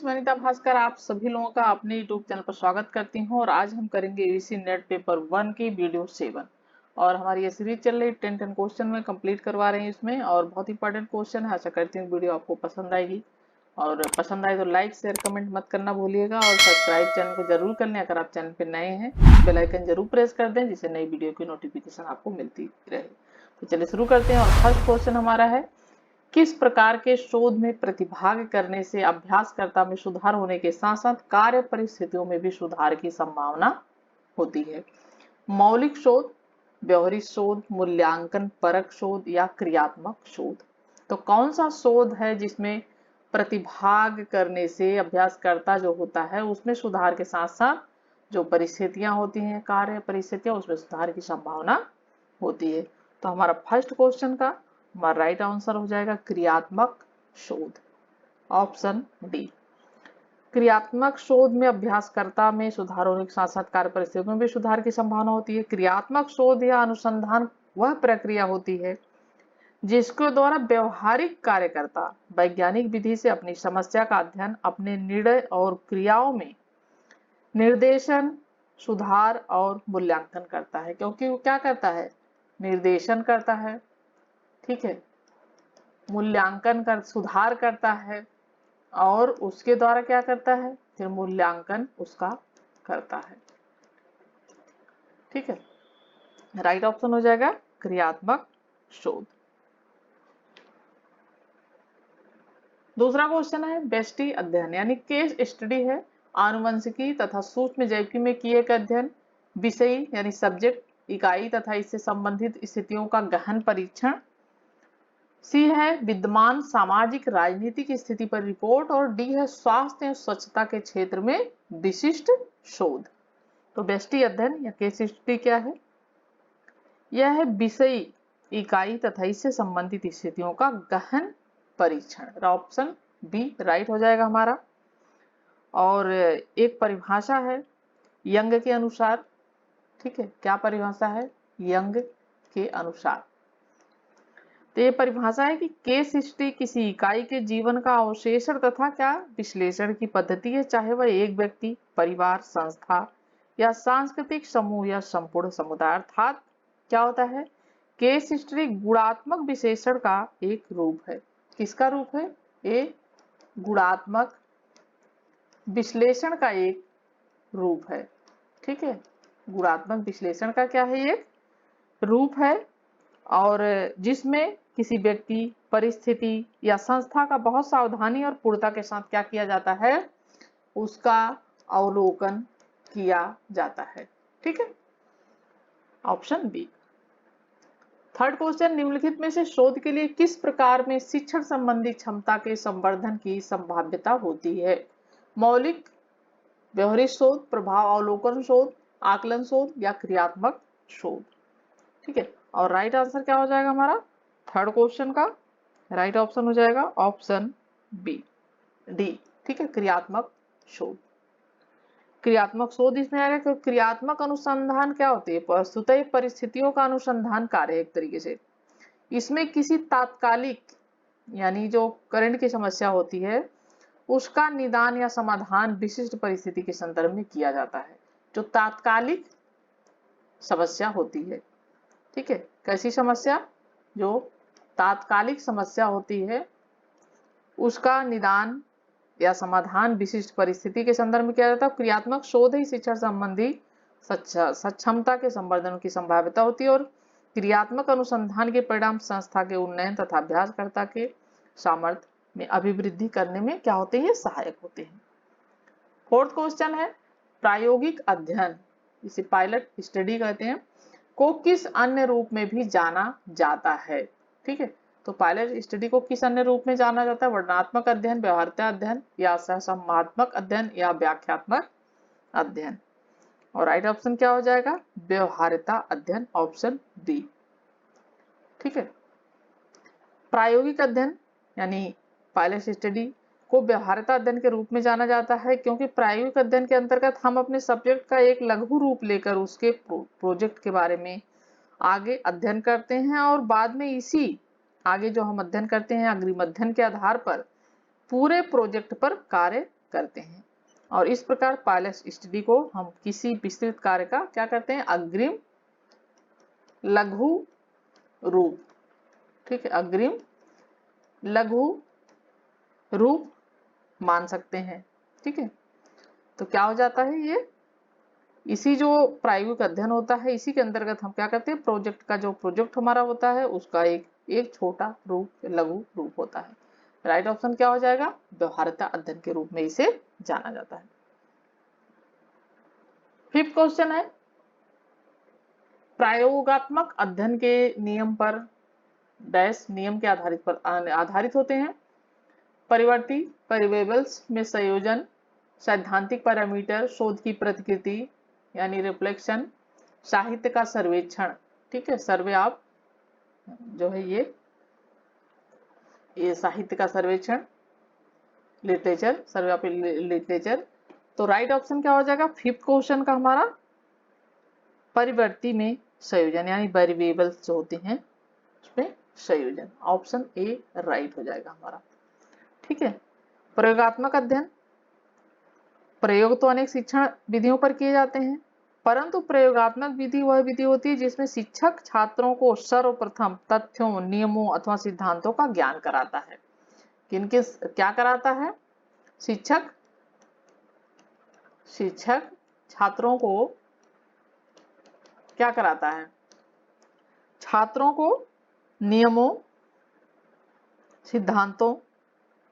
Friends, Vanita Bhaskar आप सभी लोगों का अपने यूट्यूब चैनल पर स्वागत करती हूं और आज हम करेंगे यूजीसी नेट पेपर 1 की वीडियो 7 और हमारी ये सीरीज चल रही 10 क्वेश्चन में कंप्लीट करवा रहे हैं इसमें और बहुत इंपॉर्टेंट क्वेश्चन है। आशा करती हूँ वीडियो आपको पसंद आएगी और पसंद आए तो लाइक शेयर कमेंट मत करना भूलिएगा और सब्सक्राइब चैनल को जरूर कर लें। अगर आप चैनल पर नए हैं बेल आइकन जरूर प्रेस कर दें जिससे नई वीडियो की नोटिफिकेशन आपको मिलती रहे। तो चलिए शुरू करते हैं और फर्स्ट क्वेश्चन हमारा है, किस प्रकार के शोध में प्रतिभाग करने से अभ्यासकर्ता में सुधार होने के साथ साथ कार्य परिस्थितियों में भी सुधार की संभावना होती है? मौलिक शोध, व्यवहारिक शोध, मूल्यांकन परक शोध या क्रियात्मक शोध? तो कौन सा शोध है जिसमें प्रतिभाग करने से अभ्यासकर्ता जो होता है उसमें सुधार के साथ साथ जो परिस्थितियां होती हैं, कार्य परिस्थितियां, उसमें सुधार की संभावना होती है? तो हमारा फर्स्ट क्वेश्चन का हमारा राइट आंसर हो जाएगा क्रियात्मक शोध, ऑप्शन डी। क्रियात्मक शोध में अभ्यासकर्ता में सुधार होने के साथ साथ कार्य परिस्थितियों में भी सुधार की संभावना होती है। क्रियात्मक शोध या अनुसंधान वह प्रक्रिया होती है जिसके द्वारा व्यवहारिक कार्यकर्ता वैज्ञानिक विधि से अपनी समस्या का अध्ययन, अपने निर्णय और क्रियाओं में निर्देशन, सुधार और मूल्यांकन करता है। क्योंकि वो क्या करता है? निर्देशन करता है, ठीक है, मूल्यांकन कर सुधार करता है और उसके द्वारा क्या करता है? फिर मूल्यांकन उसका करता है। ठीक है, राइट ऑप्शन हो जाएगा क्रियात्मक शोध। दूसरा क्वेश्चन है बेस्टी अध्ययन यानी केस स्टडी है आनुवंशिकी तथा सूक्ष्म जैविकी में किए गए अध्ययन, विषयी यानी सब्जेक्ट, इकाई तथा इससे संबंधित स्थितियों का गहन परीक्षण। सी है विद्यमान सामाजिक राजनीतिक स्थिति पर रिपोर्ट और डी है स्वास्थ्य एवं स्वच्छता के क्षेत्र में विशिष्ट शोध। तो बेस्टी अध्ययन या केस स्टडी क्या है? यह है विषयी, इकाई तथा इससे संबंधित स्थितियों का गहन परीक्षण। ऑप्शन बी राइट हो जाएगा हमारा। और एक परिभाषा है यंग के अनुसार, ठीक है, क्या परिभाषा है? यंग के अनुसार। तो ये परिभाषा है कि केस हिस्ट्री किसी इकाई के जीवन का अवशेषण तथा क्या विश्लेषण की पद्धति है, चाहे वह एक व्यक्ति, परिवार, संस्था या सांस्कृतिक समूह या संपूर्ण समुदाय। अर्थात क्या होता है? केस हिस्ट्री गुणात्मक विश्लेषण का एक रूप है। किसका रूप है? ये गुणात्मक विश्लेषण का एक रूप है। ठीक है, गुणात्मक विश्लेषण का क्या है? एक रूप है और जिसमें किसी व्यक्ति, परिस्थिति या संस्था का बहुत सावधानी और पूर्णता के साथ क्या किया जाता है? उसका अवलोकन किया जाता है। ठीक है, ऑप्शन बी। थर्ड क्वेश्चन, निम्नलिखित में से शोध के लिए किस प्रकार में शिक्षण संबंधी क्षमता के संवर्धन की संभाव्यता होती है? मौलिक, व्यवहारिक शोध, प्रभाव अवलोकन शोध, आकलन शोध या क्रियात्मक शोध? ठीक है, और राइट आंसर क्या हो जाएगा हमारा थर्ड क्वेश्चन का? राइट ऑप्शन हो जाएगा ऑप्शन बी, डी। ठीक है, क्रियात्मक शोध। क्रियात्मक शोध इसमें आएगा क्योंकि क्रियात्मक अनुसंधान क्या होती है? वस्तुतः परिस्थितियों का अनुसंधान कार्य एक तरीके से। इसमें किसी तात्कालिक यानी जो करंट की समस्या होती है उसका निदान या समाधान विशिष्ट परिस्थिति के संदर्भ में किया जाता है। जो तात्कालिक समस्या होती है, ठीक है, कैसी समस्या? जो तात्कालिक समस्या होती है उसका निदान या समाधान विशिष्ट परिस्थिति के संदर्भ में किया जाता है। क्रियात्मक शोध ही शिक्षण संबंधी सक्षमता के संवर्धन की संभाव्यता होती है और क्रियात्मक अनुसंधान के परिणाम संस्था के उन्नयन तथा अभ्यासकर्ता के सामर्थ्य में अभिवृद्धि करने में क्या होते हैं? सहायक होते हैं। फोर्थ क्वेश्चन है प्रायोगिक अध्ययन, इसे पायलट स्टडी कहते हैं, को किस अन्य रूप में भी जाना जाता है? ठीक है, तो पायलट स्टडी को किस अन्य रूप में जाना जाता है? वर्णनात्मक अध्ययन, व्यवहार्यता अध्ययन या सहसंवादात्मक अध्ययन या व्याख्यात्मक अध्ययन? और राइट ऑप्शन क्या हो जाएगा? व्यवहार्यता अध्ययन, ऑप्शन डी। ठीक है, प्रायोगिक अध्ययन यानी पायलट स्टडी को व्यवहार्यता अध्ययन के रूप में जाना जाता है क्योंकि प्रायोगिक अध्ययन के अंतर्गत हम अपने सब्जेक्ट का एक लघु रूप लेकर उसके प्रोजेक्ट के बारे में आगे अध्ययन करते हैं और बाद में इसी आगे जो हम अध्ययन करते हैं अग्रिम अध्ययन के आधार पर पूरे प्रोजेक्ट पर कार्य करते हैं। और इस प्रकार पायलट स्टडी को हम किसी विस्तृत कार्य का क्या करते हैं, अग्रिम लघु रूप, ठीक है, अग्रिम लघु रूप मान सकते हैं। ठीक है, तो क्या हो जाता है, ये इसी जो प्रायोगिक अध्ययन होता है इसी के अंतर्गत हम क्या करते हैं, प्रोजेक्ट का जो प्रोजेक्ट हमारा होता है उसका एक छोटा रूप, लघु रूप होता है। राइट ऑप्शन क्या हो जाएगा, व्यवहार्यता अध्ययन के रूप में इसे जाना जाता है। फिफ्थ क्वेश्चन है, प्रायोगात्मक अध्ययन के नियम पर डैश नियम के आधारित होते हैं। परिवर्ती वेरिएबल्स में संयोजन, सैद्धांतिक पैरामीटर, शोध की प्रतिकृति यानी रिफ्लेक्शन, साहित्य का सर्वेक्षण। ठीक है, सर्वे आप जो है ये साहित्य का सर्वेक्षण, लिटरेचर, सर्वे ऑफ लिटरेचर। तो राइट ऑप्शन क्या हो जाएगा फिफ्थ क्वेश्चन का हमारा, परिवर्ती में संयोजन यानी वेरिएबल्स जो होते हैं उसमें संयोजन। ऑप्शन ए राइट हो जाएगा हमारा। ठीक है, प्रयोगात्मक अध्ययन, प्रयोग तो अनेक शिक्षण विधियों पर किए जाते हैं, परंतु प्रयोगात्मक विधि वह विधि होती है जिसमें शिक्षक छात्रों को सर्वप्रथम तथ्यों, नियमों अथवा सिद्धांतों का ज्ञान कराता है। किनके क्या कराता है, शिक्षक छात्रों को क्या कराता है, छात्रों को नियमों, सिद्धांतों,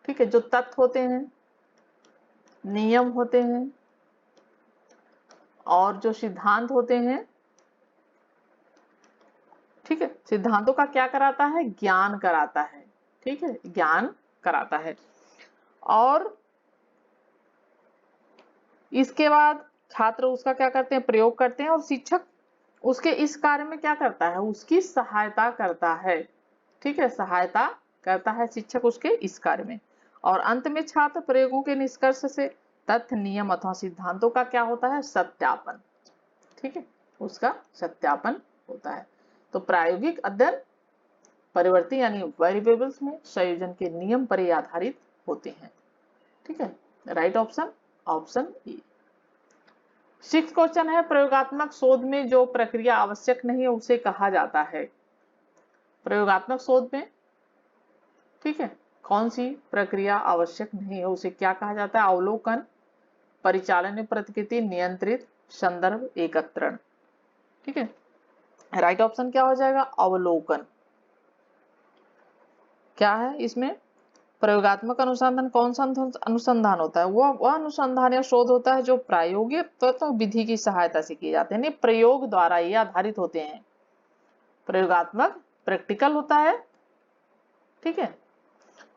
ठीक है, जो तथ्य होते हैं, नियम होते हैं और जो सिद्धांत होते हैं, ठीक है, सिद्धांतों का क्या कराता है, ज्ञान कराता है। ठीक है, ज्ञान कराता है। और इसके बाद छात्र उसका क्या करते हैं, प्रयोग करते हैं और शिक्षक उसके इस कार्य में क्या करता है, उसकी सहायता करता है। ठीक है, सहायता करता है शिक्षक उसके इस कार्य में। और अंत में छात्र प्रयोगों के निष्कर्ष से तथ्य, नियम अथवा सिद्धांतों का क्या होता है, सत्यापन। ठीक है, उसका सत्यापन होता है। तो प्रायोगिक अध्ययन परिवर्ती यानी वेरिएबल्स में संयोजन के नियम पर ही आधारित होते हैं। ठीक है, right option option A. Sixth question है, प्रयोगात्मक शोध में जो प्रक्रिया आवश्यक नहीं है उसे कहा जाता है। प्रयोगात्मक शोध में, ठीक है, कौन सी प्रक्रिया आवश्यक नहीं है उसे क्या कहा जाता है, अवलोकन, परिचालन प्रतिकृति, नियंत्रित, संदर्भ, एकत्रण। ठीक है, राइट ऑप्शन क्या हो जाएगा, अवलोकन। क्या है इसमें, प्रयोगात्मक अनुसंधान कौन सा अनुसंधान होता है, वह अनुसंधान या शोध होता है जो प्रायोगिक तत्व विधि की सहायता से किए जाते हैं, प्रयोग द्वारा ये आधारित होते हैं। प्रयोगात्मक प्रैक्टिकल होता है, ठीक है,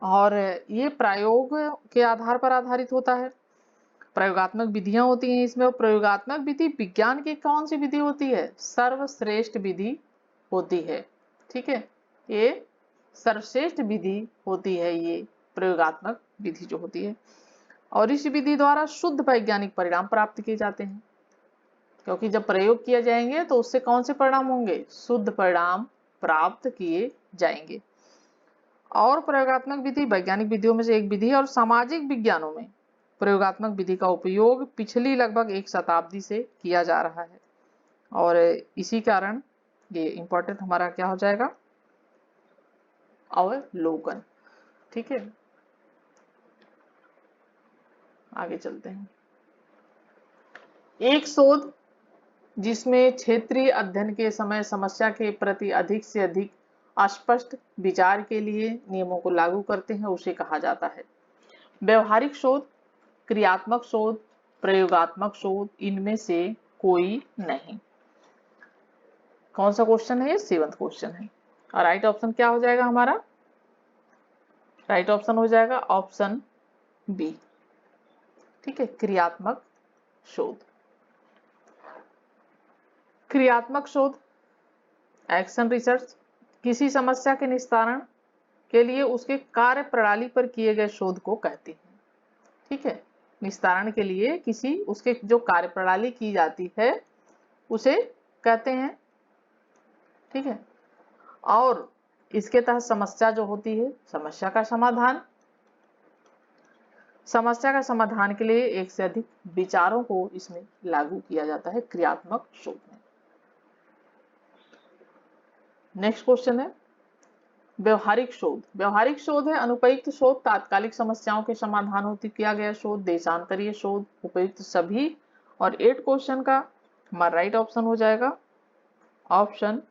और ये प्रयोग के आधार पर आधारित होता है। प्रयोगात्मक विधियां होती हैं इसमें, और प्रयोगात्मक विधि विज्ञान की कौन सी विधि होती है, सर्वश्रेष्ठ विधि होती है। ठीक है, ये सर्वश्रेष्ठ विधि होती है, ये प्रयोगात्मक विधि जो होती है। और इस विधि द्वारा शुद्ध वैज्ञानिक परिणाम प्राप्त किए जाते हैं, क्योंकि जब प्रयोग किए जाएंगे तो उससे कौन से परिणाम होंगे, शुद्ध परिणाम प्राप्त किए जाएंगे। और प्रयोगात्मक विधि वैज्ञानिक विधियों में से एक विधि है, और सामाजिक विज्ञानों में प्रयोगात्मक विधि का उपयोग पिछली लगभग एक शताब्दी से किया जा रहा है। और इसी कारण ये इंपॉर्टेंट हमारा क्या हो जाएगा, अवलोकन। ठीक है, आगे चलते हैं। एक शोध जिसमें क्षेत्रीय अध्ययन के समय समस्या के प्रति अधिक से अधिक अस्पष्ट विचार के लिए नियमों को लागू करते हैं उसे कहा जाता है। व्यवहारिक शोध, क्रियात्मक शोध, प्रयोगात्मक शोध, इनमें से कोई नहीं। कौन सा क्वेश्चन है ये, सेवंथ क्वेश्चन है। और राइट ऑप्शन क्या हो जाएगा हमारा, राइट ऑप्शन हो जाएगा ऑप्शन बी। ठीक है, क्रियात्मक शोध। क्रियात्मक शोध, एक्शन रिसर्च, किसी समस्या के निस्तारण के लिए उसके कार्य प्रणाली पर किए गए शोध को कहते हैं। ठीक है, निस्तारण के लिए किसी उसके जो कार्य प्रणाली की जाती है उसे कहते हैं। ठीक है, और इसके तहत समस्या जो होती है, समस्या का समाधान, समस्या का समाधान के लिए एक से अधिक विचारों को इसमें लागू किया जाता है क्रियात्मक शोध में। नेक्स्ट क्वेश्चन है व्यवहारिक शोध। व्यवहारिक शोध है अनुपयुक्त शोध, तात्कालिक समस्याओं के समाधान हेतु किया गया शोध, देशांतरीय शोध, उपयुक्त सभी। और 8 क्वेश्चन का हमारा राइट ऑप्शन हो जाएगा ऑप्शन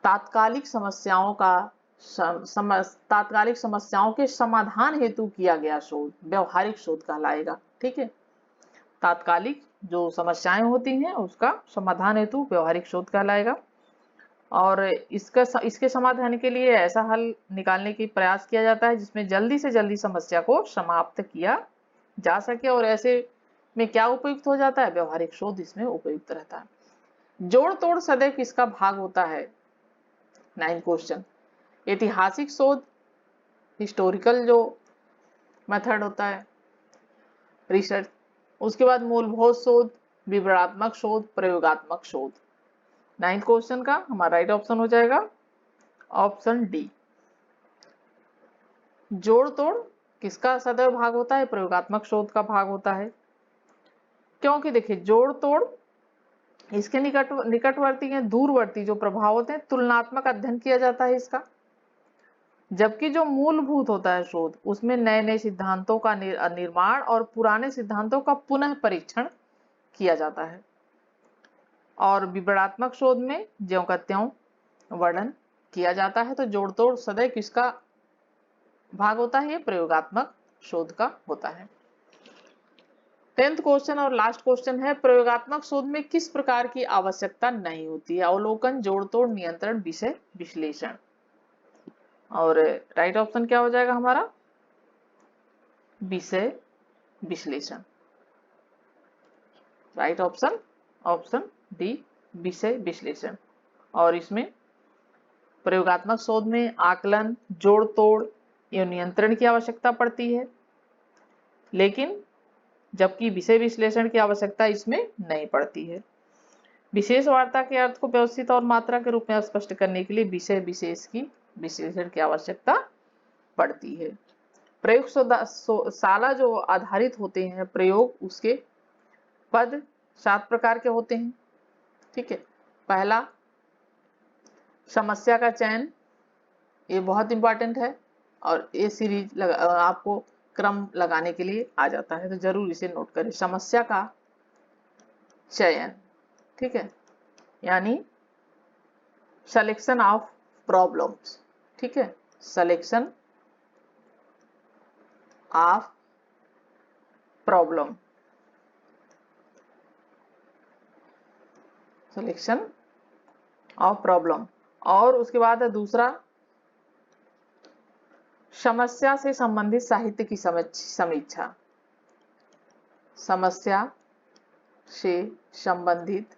तात्कालिक समस्याओं का तात्कालिक समस्याओं के समाधान हेतु किया गया शोध व्यवहारिक शोध कहलाएगा। ठीक है, तात्कालिक जो समस्याएं होती हैं उसका समाधान हेतु व्यवहारिक शोध कहलाएगा। और इसके समाधान के लिए ऐसा हल निकालने की प्रयास किया जाता है जिसमें जल्दी से जल्दी समस्या को समाप्त किया जा सके। और ऐसे में क्या उपयुक्त हो जाता है, व्यवहारिक शोध इसमें उपयुक्त रहता है। जोड़ तोड़ सदैव किसका भाग होता है, 9 क्वेश्चन। ऐतिहासिक शोध, हिस्टोरिकल जो मेथड होता है रिसर्च, उसके बाद मूलभूत शोध, विवरणात्मक शोध, प्रयोगात्मक शोध। 9th क्वेश्चन का हमारा राइट ऑप्शन हो जाएगा ऑप्शन डी। जोड़ तोड़ किसका सदैव भाग होता है, प्रयोगात्मक शोध का भाग होता है। क्योंकि देखिए जोड़ तोड़ इसके निकटवर्ती हैं, दूरवर्ती जो प्रभाव होते हैं तुलनात्मक अध्ययन किया जाता है इसका। जबकि जो मूलभूत होता है शोध उसमें नए नए सिद्धांतों का निर्माण और पुराने सिद्धांतों का पुनः परीक्षण किया जाता है। और विवरणात्मक शोध में ज्यों का त्यों वर्णन किया जाता है। तो जोड़ तोड़ सदैव किसका भाग होता है, ये प्रयोगात्मक शोध का होता है। 10th क्वेश्चन और लास्ट क्वेश्चन है प्रयोगात्मक शोध में किस प्रकार की आवश्यकता नहीं होती है, अवलोकन, जोड़ तोड़, नियंत्रण, विषय विश्लेषण। और राइट ऑप्शन क्या हो जाएगा हमारा, विषय विश्लेषण। राइट ऑप्शन ऑप्शन डी, विषय विश्लेषण। और इसमें प्रयोगात्मक शोध में आकलन, जोड़ तोड़ एवं नियंत्रण की आवश्यकता पड़ती है, लेकिन जबकि विषय विश्लेषण की आवश्यकता इसमें नहीं पड़ती है। विशेष वार्ता के अर्थ को व्यवस्थित और मात्रा के रूप में स्पष्ट करने के लिए विषय विशेष की विश्लेषण की आवश्यकता पड़ती है। प्रयोगशाला जो आधारित होते हैं प्रयोग, उसके पद 7 प्रकार के होते हैं। ठीक है, पहला समस्या का चयन, ये बहुत इंपॉर्टेंट है और ये सीरीज आपको क्रम लगाने के लिए आ जाता है, तो जरूर इसे नोट करें। समस्या का चयन, ठीक है, यानी सिलेक्शन ऑफ प्रॉब्लम्स। ठीक है, selection of problem, selection of problem. और उसके बाद है दूसरा समस्या से संबंधित साहित्य की समीक्षा, समस्या से संबंधित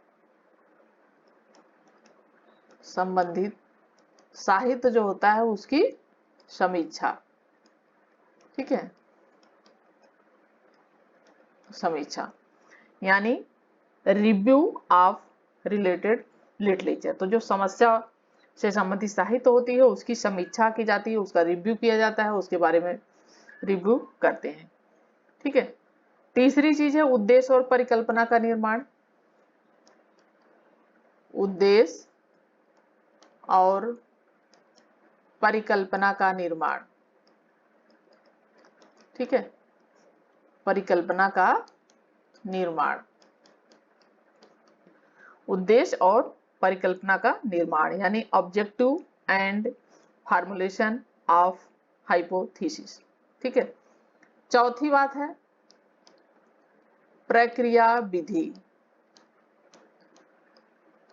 साहित्य जो होता है उसकी समीक्षा। ठीक है, समीक्षा यानी रिव्यू ऑफ रिलेटेड लिटरेचर। तो जो समस्या से संबंधित साहित्य होती है उसकी समीक्षा की जाती है, उसका रिव्यू किया जाता है, उसके बारे में रिव्यू करते हैं। ठीक है, तीसरी चीज है उद्देश्य और परिकल्पना का निर्माण, उद्देश्य और परिकल्पना का निर्माण। ठीक है, परिकल्पना का निर्माण, उद्देश्य और परिकल्पना का निर्माण यानी objective and formulation of hypothesis. ठीक है, चौथी बात है प्रक्रिया विधि।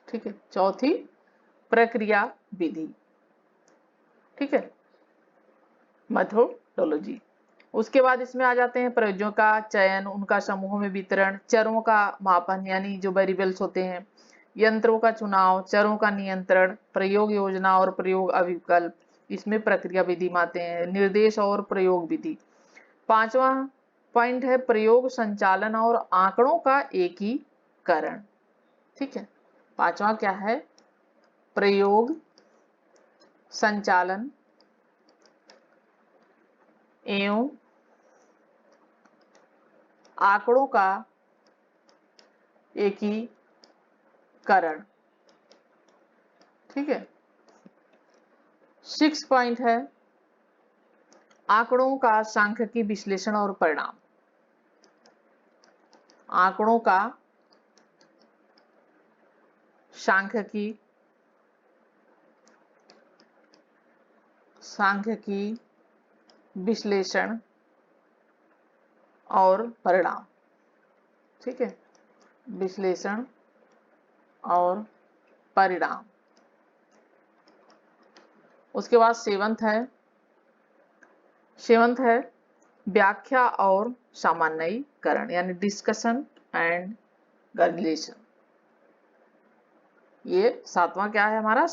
ठीक है, चौथी प्रक्रिया विधि। ठीक है, मेथोडोलॉजी। उसके बाद इसमें आ जाते हैं प्रयोजों का चयन, उनका समूहों में वितरण, चरों का मापन यानी जो वेरिएबल्स होते हैं, यंत्रों का चुनाव, चरों का नियंत्रण, प्रयोग योजना और प्रयोग अविकल्प, इसमें प्रक्रिया विधि में आते हैं, निर्देश और प्रयोग विधि। 5वां पॉइंट है प्रयोग संचालन और आंकड़ों का एकीकरण। ठीक है, 5वां क्या है, प्रयोग संचालन एवं आंकड़ों का एकीकरण। ठीक है। 6 पॉइंट है आंकड़ों का सांख्यिकी विश्लेषण और परिणाम। आंकड़ों का सांख्यिकी विश्लेषण और परिणाम। ठीक है, विश्लेषण और परिणाम। उसके बाद सेवंथ है व्याख्या और सामान्यीकरण, यानी डिस्कशन एंड रिलेशन। ये 7वां क्या है हमारा,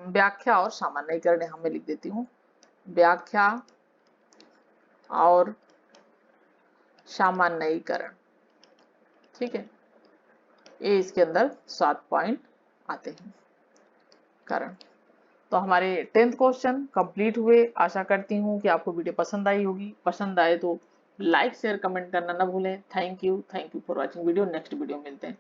व्याख्या और सामान्यीकरण। यहाँ मैं लिख देती हूँ, व्याख्या और सामान्यीकरण। ठीक है, ये इसके अंदर 7 पॉइंट आते हैं कारण। तो हमारे 10th क्वेश्चन कंप्लीट हुए। आशा करती हूँ कि आपको वीडियो पसंद आई होगी। पसंद आए तो लाइक शेयर कमेंट करना ना भूलें। Thank you for watching video. Next video मिलते हैं।